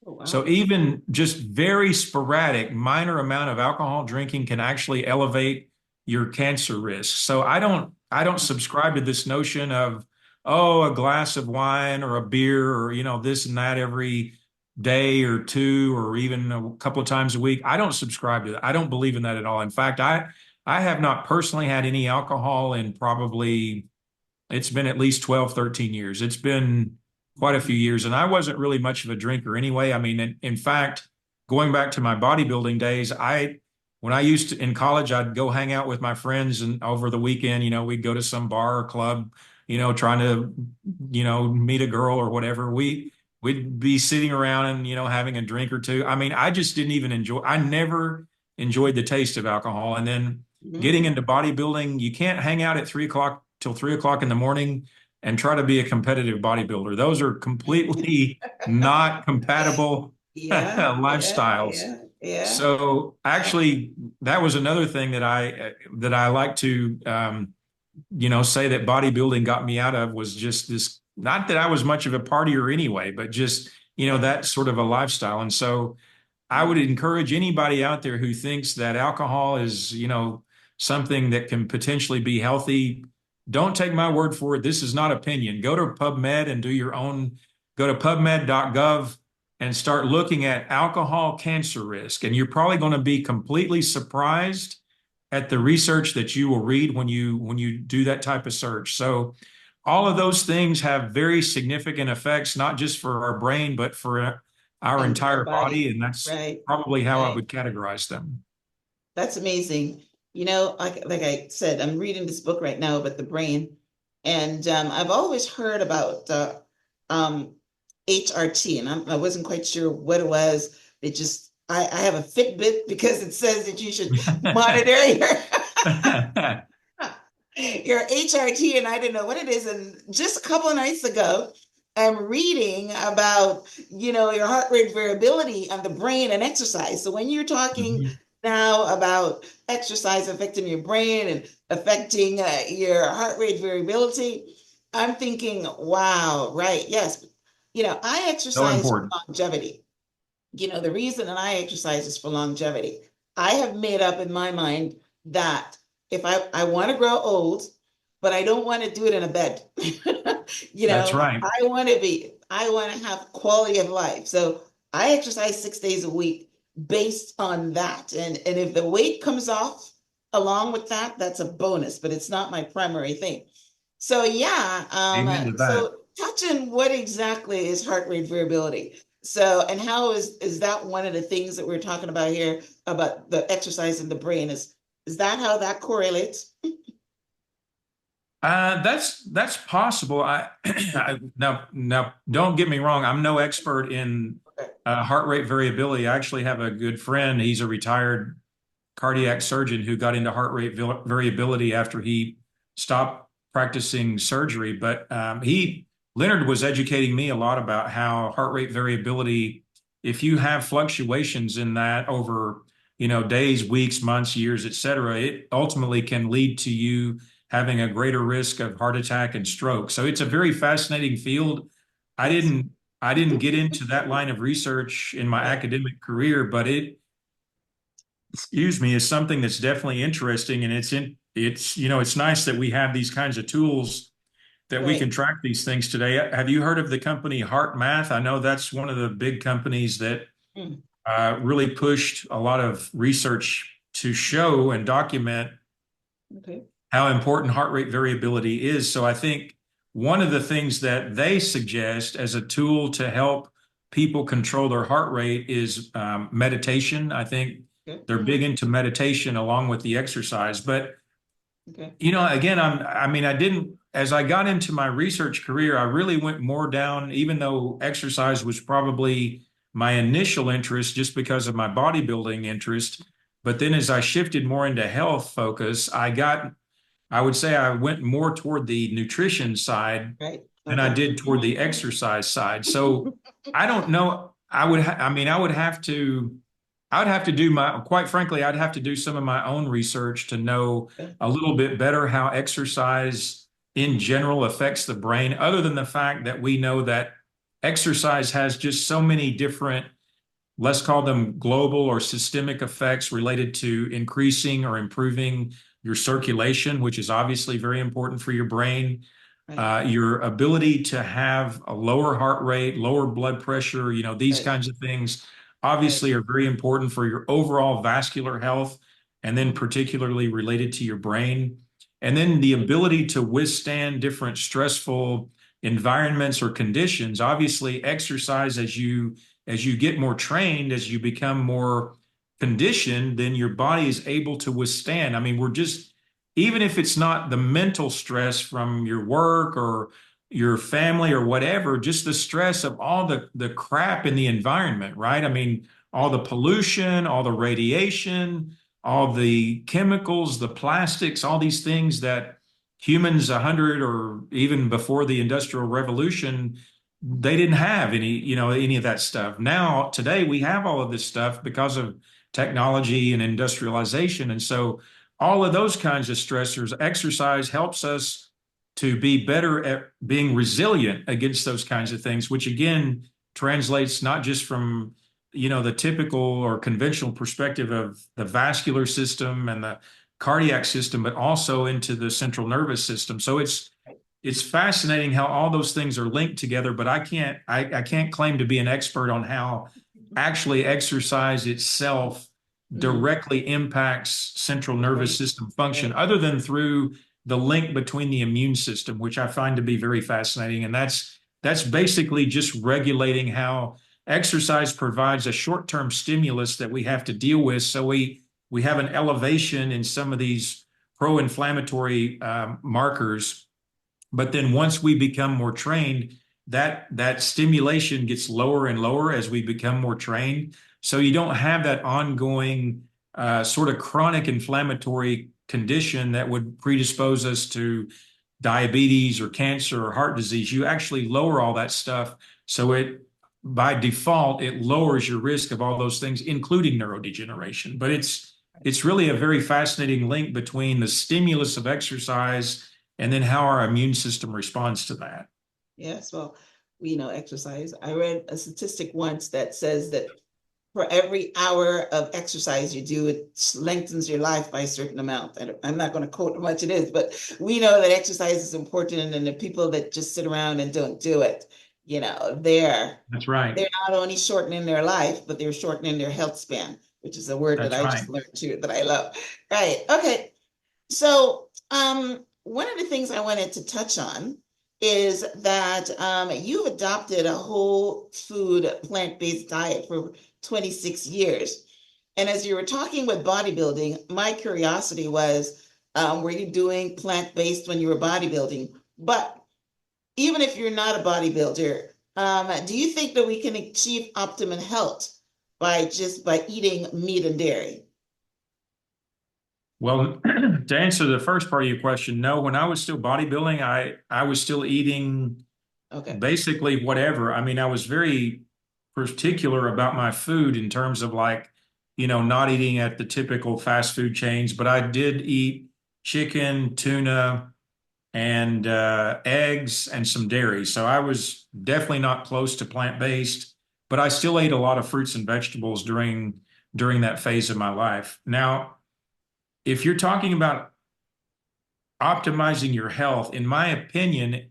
Oh, So wow. even just very sporadic, minor amount of alcohol drinking can actually elevate your cancer risk. So I don't subscribe to this notion of, oh, a glass of wine or a beer or this and that every day or two or even a couple of times a week. I don't subscribe to that. I don't believe in that at all. In fact, I have not personally had any alcohol in probably, it's been at least 12, 13 years. It's been quite a few years. And I wasn't really much of a drinker anyway. I mean, in fact, going back to my bodybuilding days, when I used to in college, I'd go hang out with my friends, and over the weekend, we'd go to some bar or club, trying to, meet a girl or whatever. We'd be sitting around and, having a drink or two. I mean, I just didn't even I never enjoyed the taste of alcohol. And then Mhm. getting into bodybuilding, you can't hang out at 3 o'clock till 3 o'clock in the morning and try to be a competitive bodybuilder. Those are completely not compatible Yeah, yeah, lifestyles. yeah, yeah. So actually, that was another thing that I like to say that bodybuilding got me out of, was just this. Not that I was much of a partier anyway, but just that sort of a lifestyle. And so I would encourage anybody out there who thinks that alcohol is, something that can potentially be healthy. Don't take my word for it. This is not opinion. Go to PubMed and do your own, go to pubmed.gov and start looking at alcohol cancer risk. And you're probably going to be completely surprised at the research that you will read when you do that type of search. So all of those things have very significant effects, not just for our brain, but for our Entire entire body. body. And that's Right, probably how I right. would categorize them. That's amazing. Like I said, I'm reading this book right now about the brain, and I've always heard about um, HRT, and I wasn't quite sure what it was. I have a Fitbit because it says that you should monitor your HRT, and I didn't know what it is. And just a couple of nights ago, I'm reading about, your heart rate variability on the brain and exercise. So when you're talking Mhm. now about exercise affecting your brain and affecting your heart rate variability, I'm thinking, wow, right. Yes. I So exercise for important. longevity. The reason that I exercise is for longevity. I have made up in my mind that if I want to grow old, but I don't want to do it in a bed. That's right. I want to have quality of life. So I exercise 6 days a week based on that. And if the weight comes off along with that, that's a bonus, but it's not my primary thing. So yeah, Amen to that. so touch on what exactly is heart rate variability. So, and how is that one of the things that we're talking about here about the exercise in the brain? Is that how that correlates? That's possible. Now, don't get me wrong. I'm no expert in Okay. heart rate variability. I actually have a good friend. He's a retired cardiac surgeon who got into heart rate variability after he stopped practicing surgery. But Leonard was educating me a lot about how heart rate variability, if you have fluctuations in that over, days, weeks, months, years, et cetera, it ultimately can lead to you having a greater risk of heart attack and stroke. So it's a very fascinating field. I Yes. didn't I didn't get into that line of research in my Right. academic career, but excuse me, is something that's definitely interesting. And it's nice that we have these kinds of tools that we can Right. track these things today. Have you heard of the company Heart Math? I know that's one of the big companies that Mm. really pushed a lot of research to show and document Okay. how important heart rate variability is. So I think one of the things that they suggest as a tool to help people control their heart rate is meditation. I think Okay. they're big into meditation along with the exercise. But Okay. again, I mean, I didn't, as I got into my research career, I really went more down, even though exercise was probably my initial interest just because of my bodybuilding interest. But then as I shifted more into health focus, I would say I went more toward the nutrition side Right. than I Okay. did toward the exercise side. So I don't know. I mean, I would have to do quite frankly, I'd have to do some of my own research to know Okay. a little bit better how exercise in general affects the brain, other than the fact that we know that exercise has just so many different, let's call them global or systemic effects related to increasing or improving your circulation, which is obviously very important for your brain. Right. Your ability to have a lower heart rate, lower blood pressure, these Right. kinds of things Right. obviously are very important for your overall vascular health, and then particularly related to your brain. And then the ability to withstand different stressful environments or conditions. Obviously, exercise, as you as you get more trained, as you become more conditioned, then your body is able to withstand. I mean, we're just, even if it's not the mental stress from your work or your family or whatever, just the stress of all the crap in the environment, right? I mean, all the pollution, all the radiation, all the chemicals, the plastics, all these things that humans 100 or even before the Industrial Revolution, they didn't have any of that stuff. Now, today, we have all of this stuff because of technology and industrialization. And so all of those kinds of stressors, exercise helps us to be better at being resilient against those kinds of things, which again translates not just from the typical or conventional perspective of the vascular system and the cardiac system, but also into the central nervous system. So it's fascinating how all those things are linked together, but I can't claim to be an expert on how actually exercise itself Mhm. directly impacts central nervous Right. system function, Right. other than through the link between the immune system, which I find to be very fascinating. And that's basically just regulating how exercise provides a short-term stimulus that we have to deal with. So we have an elevation in some of these pro-inflammatory markers, but then once we become more trained, that stimulation gets lower and lower as we become more trained. So you don't have that ongoing sort of chronic inflammatory condition that would predispose us to diabetes or cancer or heart disease. You actually lower all that stuff. So by default, it lowers your risk of all those things, including neurodegeneration. But it's really a very fascinating link between the stimulus of exercise and then how our immune system responds to that. Yes, well, we know exercise. I read a statistic once that says that for every hour of exercise you do, it lengthens your life by a certain amount. And I'm not going to quote how much it is, but we know that exercise is important. And the people that just sit around and don't do it, That's right. they're not only shortening their life, but they're shortening their health span, which is a word that That's I right. just learned too, that I love. Right. Okay. So, one of the things I wanted to touch on is that you've adopted a whole food plant-based diet for 26 years. And as you were talking with bodybuilding, my curiosity was, were you doing plant-based when you were bodybuilding? But even if you're not a bodybuilder, do you think that we can achieve optimum health by eating meat and dairy? Well, to answer the first part of your question, no, when I was still bodybuilding, I was still eating Okay. basically whatever. I mean, I was very particular about my food in terms of like, not eating at the typical fast food chains, but I did eat chicken, tuna, and eggs and some dairy. So I was definitely not close to plant-based, but I still ate a lot of fruits and vegetables during that phase of my life. Now, if you're talking about optimizing your health, in my opinion,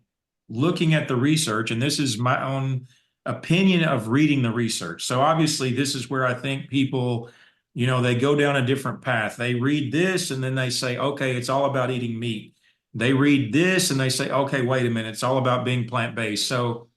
looking at the research, and this is my own opinion of reading the research. So obviously, this is where I think people, they go down a different path. They read this and then they say, okay, it's all about eating meat. They read this and they say, okay, wait a minute, it's all about being plant-based. So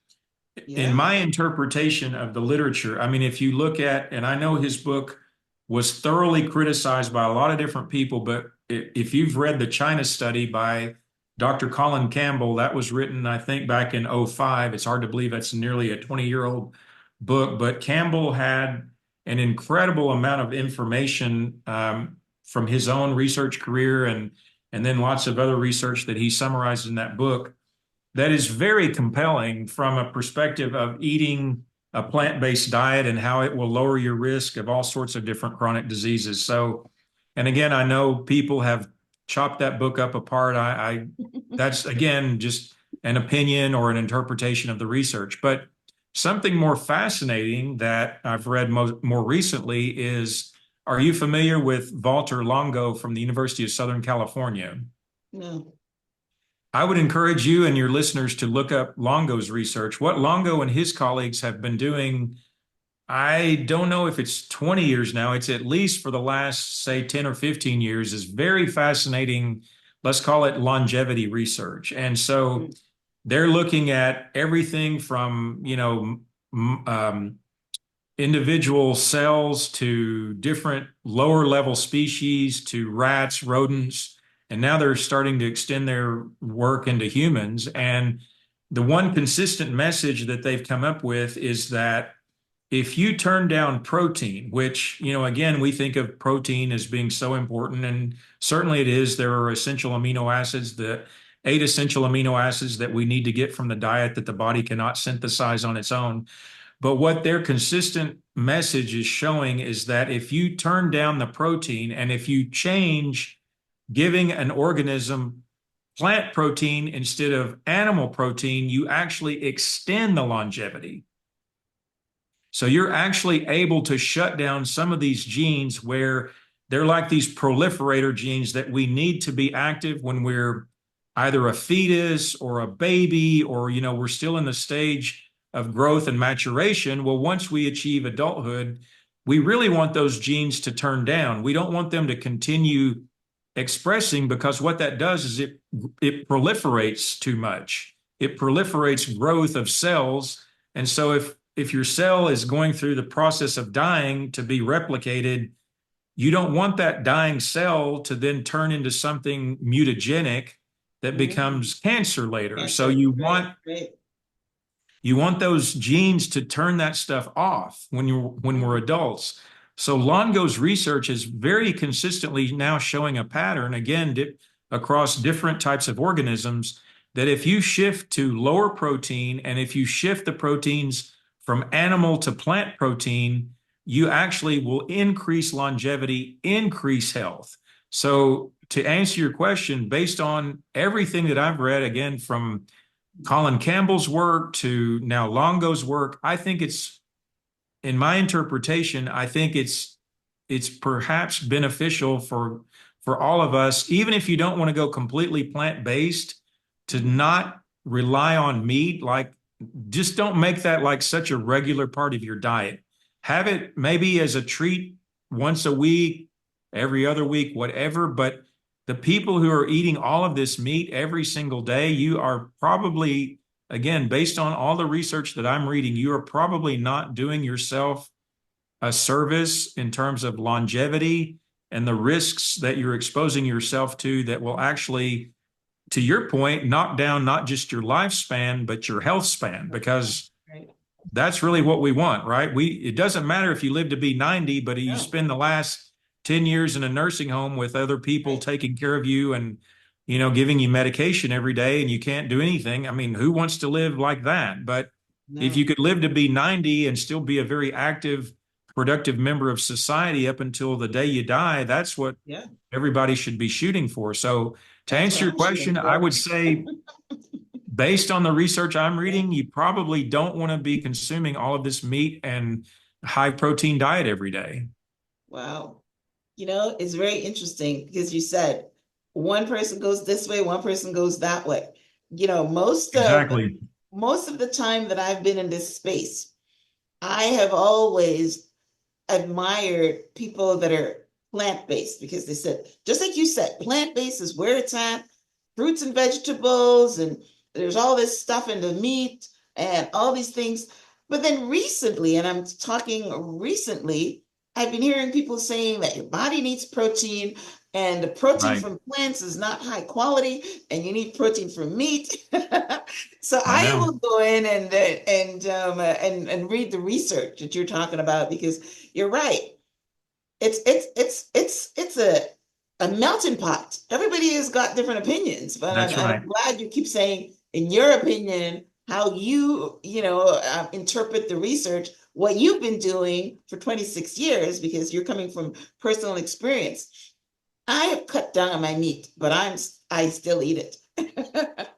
in Yeah. my interpretation of the literature, I mean, if you look at, and I know his book was thoroughly criticized by a lot of different people, but if you've read the China study by Dr. Colin Campbell, that was written, I think, back in '05. It's hard to believe that's nearly a 20-year-old book, but Campbell had an incredible amount of information from his own research career and then lots of other research that he summarized in that book that is very compelling from a perspective of eating a plant-based diet and how it will lower your risk of all sorts of different chronic diseases. So, and again, I know people have chopped that book up apart. That's again just an opinion or an interpretation of the research. But something more fascinating that I've read more recently is, are you familiar with Walter Longo from the University of Southern California? No. I would encourage you and your listeners to look up Longo's research. What Longo and his colleagues have been doing, I don't know if it's 20 years now, it's at least for the last, say, 10 or 15 years, is very fascinating. Let's call it longevity research. And so they're looking at everything from, individual cells to different lower level species, to rats, rodents, and now they're starting to extend their work into humans. And the one consistent message that they've come up with is that if you turn down protein, which, again, we think of protein as being so important, and certainly it is. There are essential amino acids, the 8 essential amino acids that we need to get from the diet that the body cannot synthesize on its own. But what their consistent message is showing is that if you turn down the protein and if you change giving an organism plant protein instead of animal protein, you actually extend the longevity. So you're actually able to shut down some of these genes where they're like these proliferator genes that we need to be active when we're either a fetus or a baby, or, we're still in the stage of growth and maturation. Well, once we achieve adulthood, we really want those genes to turn down. We don't want them to continue expressing, because what that does is it proliferates too much. It proliferates growth of cells. And so if your cell is going through the process of dying to be replicated, you don't want that dying cell to then turn into something mutagenic that becomes cancer later. So you want those genes to turn that stuff off when we're adults. So Longo's research is very consistently now showing a pattern, again, across different types of organisms, that if you shift to lower protein and if you shift the proteins from animal to plant protein, you actually will increase longevity, increase health. So to answer your question, based on everything that I've read, again, from Colin Campbell's work to now Longo's work, I think in my interpretation, I think it's perhaps beneficial for all of us, even if you don't want to go completely plant-based, to not rely on meat. Like, just don't make that like such a regular part of your diet. Have it maybe as a treat once a week, every other week, whatever. But the people who are eating all of this meat every single day, you are probably, again, based on all the research that I'm reading, you are probably not doing yourself a service in terms of longevity and the risks that you're exposing yourself to that will actually, to your point, knock down not just your lifespan, but your health span, because that's really what we want, right? It doesn't matter if you live to be 90, but you spend the last 10 years in a nursing home with other people taking care of you and, giving you medication every day, and you can't do anything. I mean, who wants to live like that? But if you could live to be 90 and still be a very active, productive member of society up until the day you die, that's what everybody should be shooting for. So to answer your question, I would say, based on the research I'm reading, you probably don't want to be consuming all of this meat and high protein diet every day. Wow. It's very interesting because you said one person goes this way, one person goes that way. Most Exactly. of the time that I've been in this space, I have always admired people that are plant-based, because they said, just like you said, plant-based is where it's at, fruits and vegetables, and there's all this stuff in the meat and all these things. But then recently, and I'm talking recently, I've been hearing people saying that your body needs protein, and the protein from plants is not high quality, and you need protein from meat. So I will go in and read the research that you're talking about, because you're right. It's a melting pot. Everybody has got different opinions, but I'm glad you keep saying, in your opinion, how you interpret the research, what you've been doing for 26 years, because you're coming from personal experience. I have cut down on my meat, but I still eat it.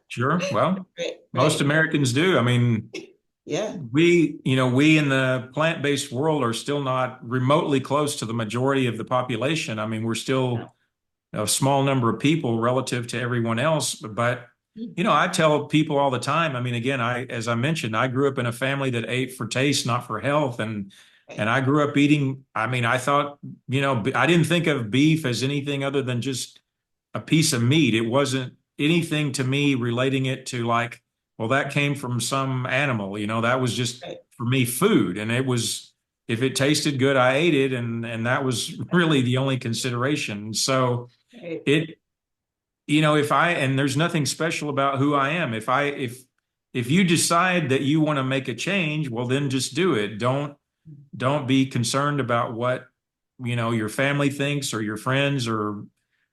Sure. Well, most Americans do. I mean, we in the plant-based world are still not remotely close to the majority of the population. I mean, we're still a small number of people relative to everyone else. But, I tell people all the time, I mean, again, as I mentioned, I grew up in a family that ate for taste, not for health. And I grew up eating, I mean, I thought, I didn't think of beef as anything other than just a piece of meat. It wasn't anything to me relating it to like, well, that came from some animal, that was just for me food. And it was if it tasted good, I ate it, and that was really the only consideration. So Right. it, if I, and there's nothing special about who I am. If you decide that you want to make a change, well, then just do it. Don't be concerned about what, your family thinks or your friends or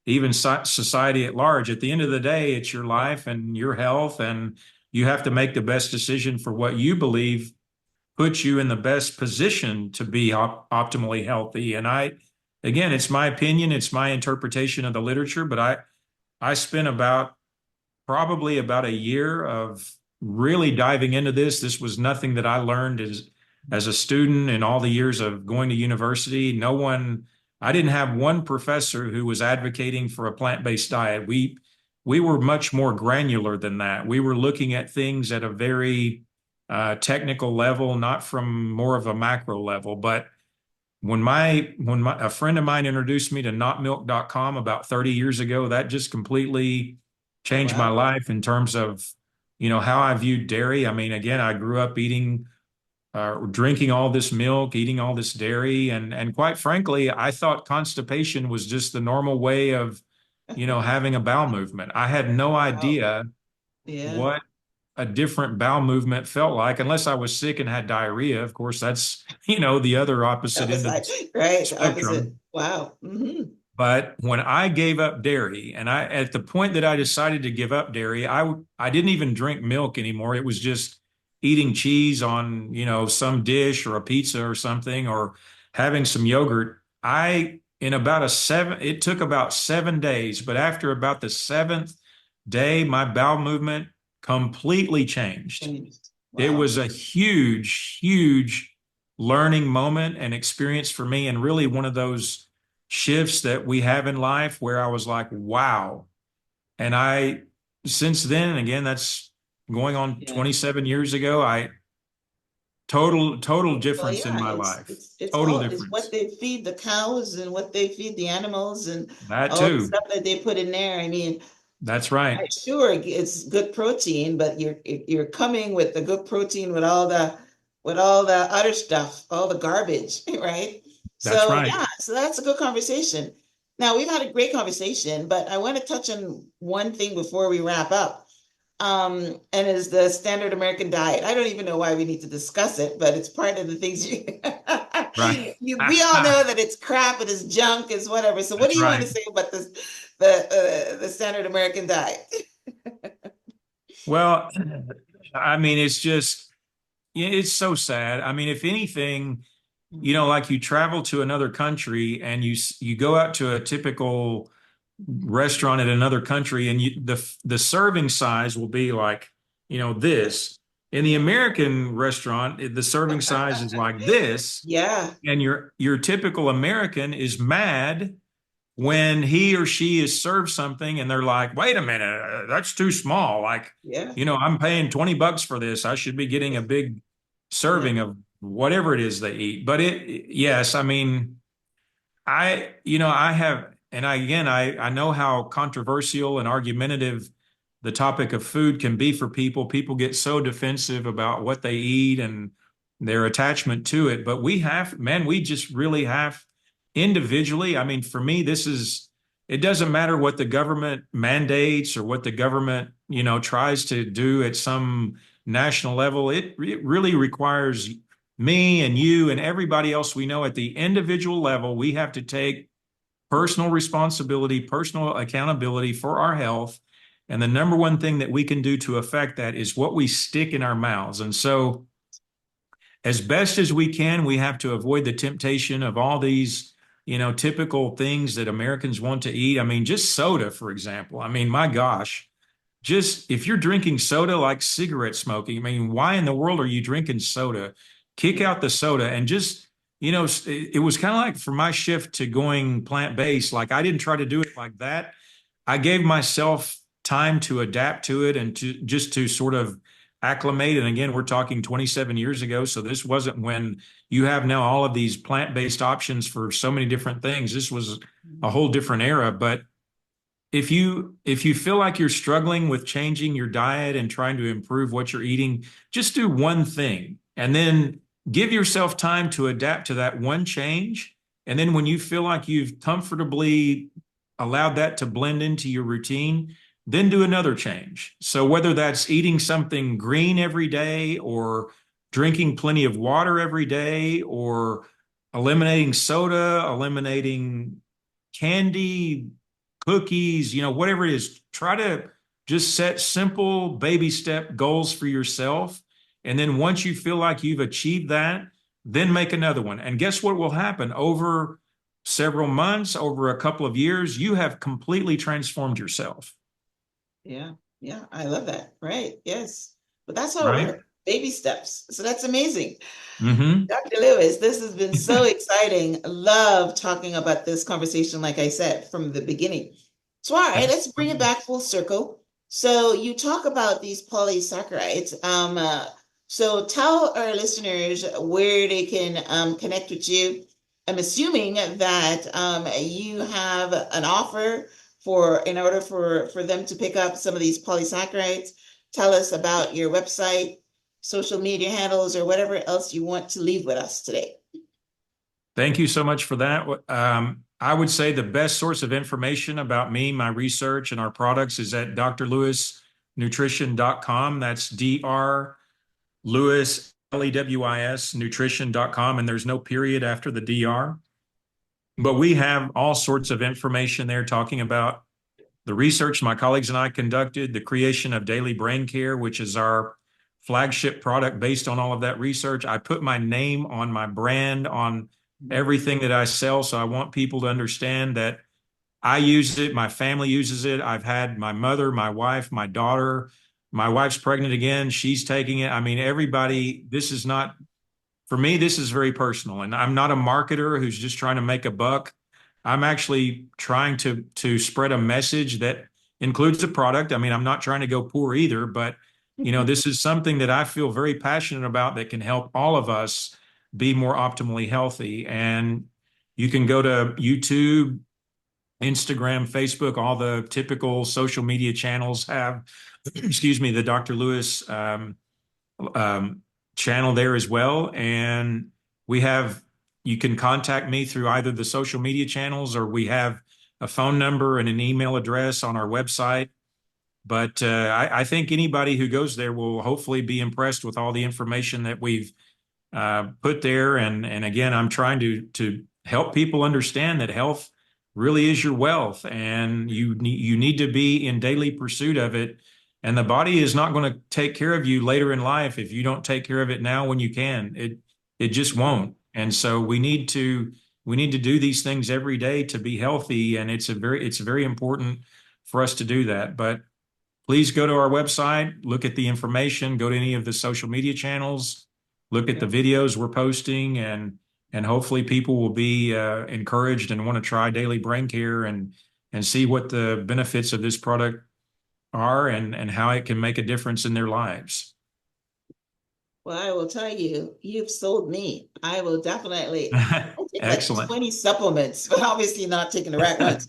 even society at large. At the end of the day, it's your life and your health, and you have to make the best decision for what you believe puts you in the best position to be optimally healthy. And again, it's my opinion, it's my interpretation of the literature, but I spent probably about a year of really diving into this. This was nothing that I learned as a student in all the years of going to university. I didn't have one professor who was advocating for a plant-based diet. We were much more granular than that. We were looking at things at a very technical level, not from more of a macro level. But when a friend of mine introduced me to notmilk.com about 30 years ago, that just completely Oh, changed my wow. life in terms of, how I viewed dairy. I mean, again, I grew up drinking all this milk, eating all this dairy, and quite frankly, I thought constipation was just the normal way of, having a bowel movement. I had no Wow. idea Yeah. what a different bowel movement felt like, unless I was sick and had diarrhea. Of course, that's, the other That opposite was end of the like, right, the opposite. spectrum. Wow. Hmm. But when I gave up dairy, and at the point that I decided to give up dairy, I didn't even drink milk anymore. It was just eating cheese on, some dish or a pizza or something, or having some yogurt. It took about 7 days, but after about the seventh day, my bowel movement completely changed. Changed. It Wow. was a huge, huge learning moment and experience for me, and really one of those shifts that we have in life where I was like, wow. And since then, and again, that's going on Yeah. 27 years ago, total Well, difference in yeah, my it's life. it's it's Total all it's what difference. they feed the cows and what they feed the animals and That all the too. stuff that they put in there. I mean, That's right. sure, it's good protein, but you're coming with the good protein with all the other stuff, all the garbage, right? That's So right. yeah, so that's a good conversation. Now we've had a great conversation, but I want to touch on one thing before we wrap up. And is the standard American diet. I don't even know why we need to discuss it, but it's part of the things Right. we all know that it's crap, it is junk, it's whatever. So what That's do you want to right. say about the standard American diet? Well, I mean, it's so sad. I mean, if anything, like you travel to another country and you go out to a typical restaurant in another country, and the serving size will be like, this. In the Yeah. American restaurant, the serving size is like this, Yeah. and your typical American is mad when he or she is served something and they're like, wait a minute, that's too small. Like, Yeah. I'm paying $20 for this. I should be getting a big Yeah. serving of whatever it is they eat. But yes, I mean, I have, and I know how controversial and argumentative the topic of food can be for people. People get so defensive about what they eat and their attachment to it. But we just really have individually. I mean, for me, it doesn't matter what the government mandates or what the government, tries to do at some national level. It really requires me and you and everybody else we know at the individual level. We have to take personal responsibility, personal accountability for our health. And the number one thing that we can do to affect that is what we stick in our mouths. And so, as best as we can, we have to avoid the temptation of all these, typical things that Americans want to eat. I mean, just soda, for example. I mean, my gosh, just if you're drinking soda like cigarette smoking, I mean, why in the world are you drinking soda? Kick Yeah. out the soda and just, it was kind of like for my shift to going plant-based, like I didn't try to do it like that. I gave myself time to adapt to it and to sort of acclimate. And again, we're talking 27 years ago. So this wasn't when you have now all of these plant-based options for so many different things. This was a whole different era. But if you feel like you're struggling with changing your diet and trying to improve what you're eating, just do one thing and then give yourself time to adapt to that one change. And then when you feel like you've comfortably allowed that to blend into your routine, then do another change. So whether that's eating something green every day, or drinking plenty of water every day, or eliminating soda, eliminating candy, cookies, whatever it is, try to just set simple baby step goals for yourself. And then once you feel like you've achieved that, then make another one. And guess what will happen over several months, over a couple of years, you have completely transformed yourself. Yeah, yeah, I love that. Right. Yes. But that's how it Right? works. Baby steps. So that's amazing. Mm-hmm. Dr. Lewis, this has been so exciting. Love talking about this conversation, like I said, from the beginning. So, all right, let's bring it back full circle. So, you talk about these polysaccharides. So, tell our listeners where they can connect with you. I'm assuming that you have an offer in order for them to pick up some of these polysaccharides. Tell us about your website, social media handles, or whatever else you want to leave with us today. Thank you so much for that. I would say the best source of information about me, my research, and our products is at drlewisnutrition.com. That's Lewis, Lewis, nutrition.com, and there's no period after the DR. But we have all sorts of information there talking about the research my colleagues and I conducted, the creation of Daily Brain Care, which is our flagship product based on all of that research. I put my name on my brand, on everything that I sell. So I want people to understand that I use it, my family uses it. I've had my mother, my wife, my daughter, my wife's pregnant again. She's taking it. I mean, everybody, this is not, for me, this is very personal. And I'm not a marketer who's just trying to make a buck. I'm actually trying to spread a message that includes a product. I mean, I'm not trying to go poor either, but this is something that I feel very passionate about that can help all of us be more optimally healthy. And you can go to YouTube, Instagram, Facebook, all the typical social media channels have, excuse me, the Dr. Lewis um, channel there as well. And we have, you can contact me through either the social media channels, or we have a phone number and an email address on our website. But I think anybody who goes there will hopefully be impressed with all the information that we've put there. And again, I'm trying to help people understand that health really is your wealth, and you need to be in daily pursuit of it. And the body is not going to take care of you later in life if you don't take care of it now when you can. It just won't. And so we need to do these things every day to be healthy, and it's very important for us to do that. But please go to our website, look at the information, go to any of the social media channels, look at the videos we're posting, and hopefully people will be encouraged and want to try Daily Brain Care and see what the benefits of this product are, and how it can make a difference in their lives. Well, I will tell you, you've sold me. I will definitely, I take like Excellent. 20 supplements, but obviously not taking the right ones.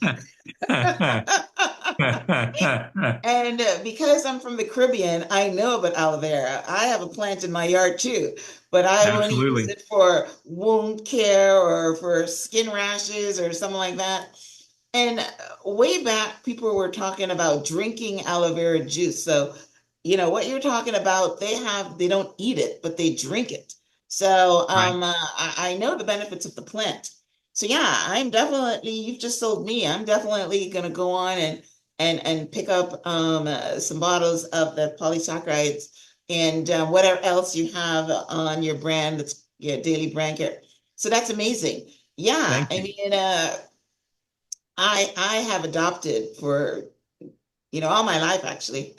And because I'm from the Caribbean, I know about aloe vera. I have a plant in my yard too, but I only use Absolutely. it for wound care or for skin rashes or something like that. And way back, people were talking about drinking aloe vera juice. So, what you're talking about, they don't eat it, but they drink it. So, Right. I know the benefits of the plant. So yeah, you've just sold me. I'm definitely going to go on and pick up some bottles of the polysaccharides and whatever else you have on your brand that's your daily brand care. So that's amazing. Yeah, Thank I you. mean, I have adopted for all my life actually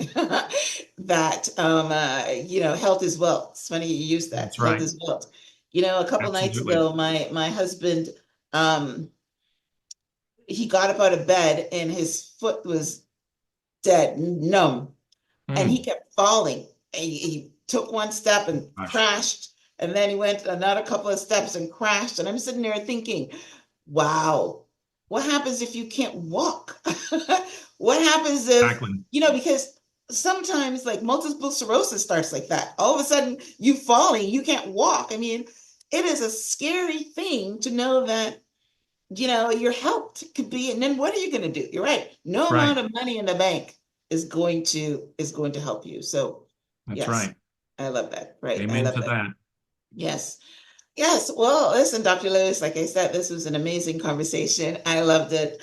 that health is wealth. It's funny you use that. That's Health right. is wealth. A couple nights Absolutely. ago, my husband he got up out of bed and his foot was dead, numb, and he Mm, kept falling. He took one step and gosh. crashed, and then he went another couple of steps and crashed. And I'm sitting there thinking, wow, what happens if you can't walk? What happens if, Exactly. because sometimes like multiple sclerosis starts like that. All of a sudden you falling, you can't walk. I mean, it is a scary thing to know that, your health could be, and then what are you going to do? You're right. No Right. amount of money in the bank is going to help you. So That's yes, right. I love that. Right. I Amen love to that. that. Yes. Yes. Well, listen, Dr. Lewis, like I said, this was an amazing conversation. I loved it.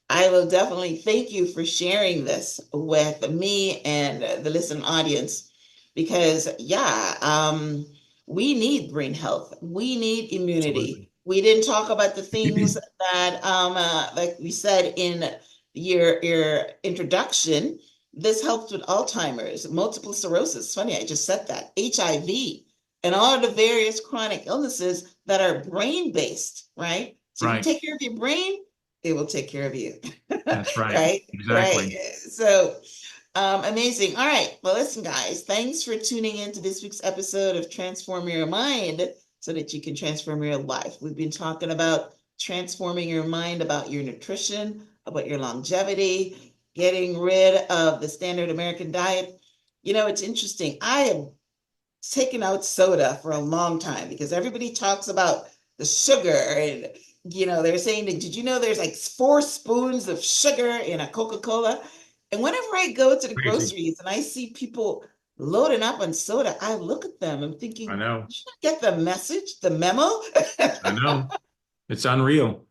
I will definitely thank you for sharing this with me and the listening audience because, yeah, we need brain health. We need Absolutely. immunity. We didn't talk about the things that, like we said in your introduction, this helps with Alzheimer's, multiple sclerosis. Funny, I just said that, HIV, and all of the various chronic illnesses that are brain based, right? So if you Right. take care of your brain, it will take care of you. That's right. Right? Right. Exactly. So amazing. All right. Well, listen, guys, thanks for tuning in to this week's episode of Transform Your Mind so that you can transform your life. We've been talking about transforming your mind, about your nutrition, about your longevity, getting rid of the standard American diet. It's interesting. I have taken out soda for a long time because everybody talks about the sugar and they're saying that did you know there's like 4 spoons of sugar in a Coca-Cola? And whenever I go to the Crazy. groceries and I see people loading up on soda, I look at them. I'm I thinking, know. did you not get the message, the memo? I know. It's unreal.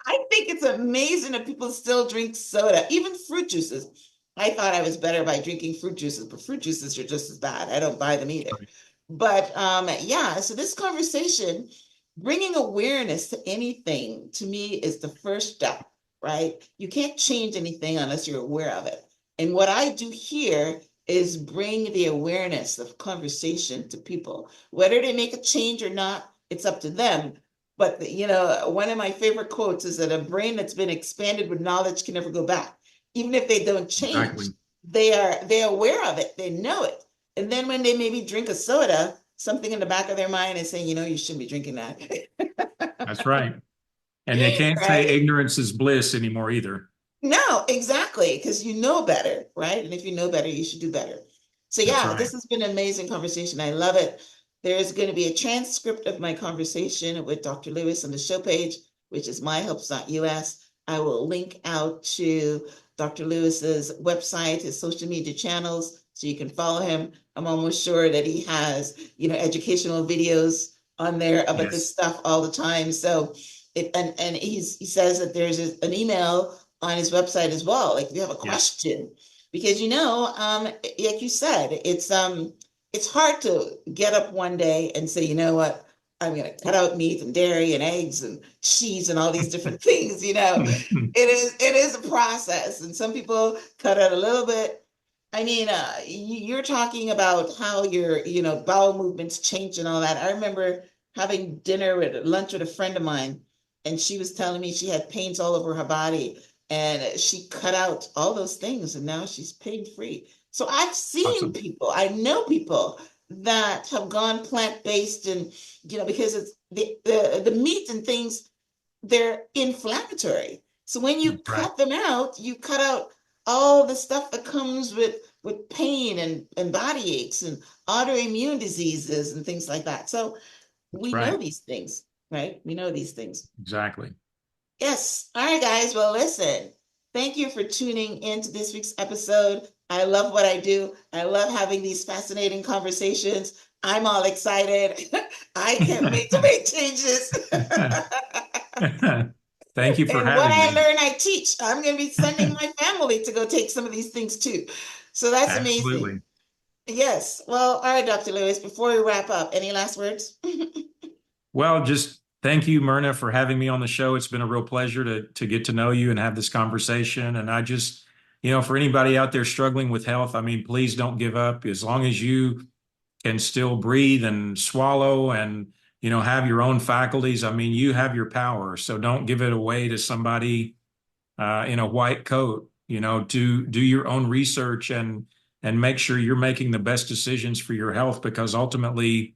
I think it's amazing that people still drink soda, even fruit juices. I thought I was better by drinking fruit juices, but fruit juices are just as bad. I don't buy them either. Right. But yeah, so this conversation, bringing awareness to anything, to me, is the first step, right? You can't change anything unless you're aware of it. And what I do here is bring the awareness of conversation to people. Whether they make a change or not, it's up to them. But one of my favorite quotes is that a brain that's been expanded with knowledge can never go back. Even if they don't change, Exactly. they're aware of it, they know it. And then when they maybe drink a soda, something in the back of their mind is saying, you shouldn't be drinking that. That's right. And they can't say Right? ignorance is bliss anymore either. No, exactly, because you know better, right? And if you know better, you should do better. So That's yeah, right. this has been an amazing conversation. I love it. There's going to be a transcript of my conversation with Dr. Lewis on the show page, which is myhelps.us. I will link out to Dr. Lewis's website, his social media channels, so you can follow him. I'm almost sure that he has, educational videos on there about this Yes. stuff all the time. So and he says that there's an email on his website as well. Like if you have a Yes. question, because like you said, it's hard to get up one day and say, you know what, I'm going to cut out meat and dairy and eggs and cheese and all these different things. It is a process, and some people cut out a little bit. I mean, you're talking about how your bowel movements change and all that. I remember having lunch with a friend of mine, and she was telling me she had pains all over her body and she cut out all those things and now she's pain free. So I've seen Awesome. people, I know people that have gone plant-based, and because it's the meat and things, they're inflammatory. So when you That's right. cut them out, you cut out all the stuff that comes with pain and body aches and autoimmune diseases and things like that. So That's we know right. these things, right? We know these things. Exactly. Yes. All right, guys. Well, listen, thank you for tuning into this week's episode. I love what I do. I love having these fascinating conversations. I'm all excited. I can't wait to make changes. Thank you for And what having I me. learn, I teach. I'm going to be sending my family to go take some of these things too. So that's amazing. Absolutely. Yes. Well, all right, Dr. Lewis, before we wrap up, any last words? Well, just thank you, Myrna, for having me on the show. It's been a real pleasure to get to know you and have this conversation. And I just, for anybody out there struggling with health, I mean, please don't give up. As long as you can still breathe and swallow and, have your own faculties, I mean, you have your power. So don't give it away to somebody in a white coat. Do your own research and make sure you're making the best decisions for your health, because ultimately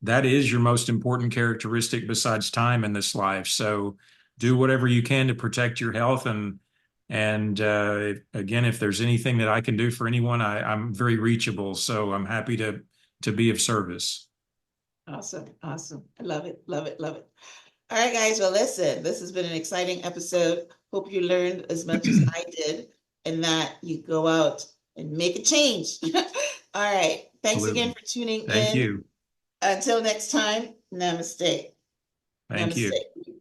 that is your most important characteristic besides time in this life. So do whatever you can to protect your health. And And again, if there's anything that I can do for anyone, I'm very reachable. So I'm happy to be of service. Awesome. Awesome. I love it. Love it. Love it. All right, guys. Well, listen, this has been an exciting episode. Hope you learned as much as I did and that you go out and make a change. All right. Thanks again Absolutely. for tuning Thank in. you. Until next time, namaste. Thank you. Namaste.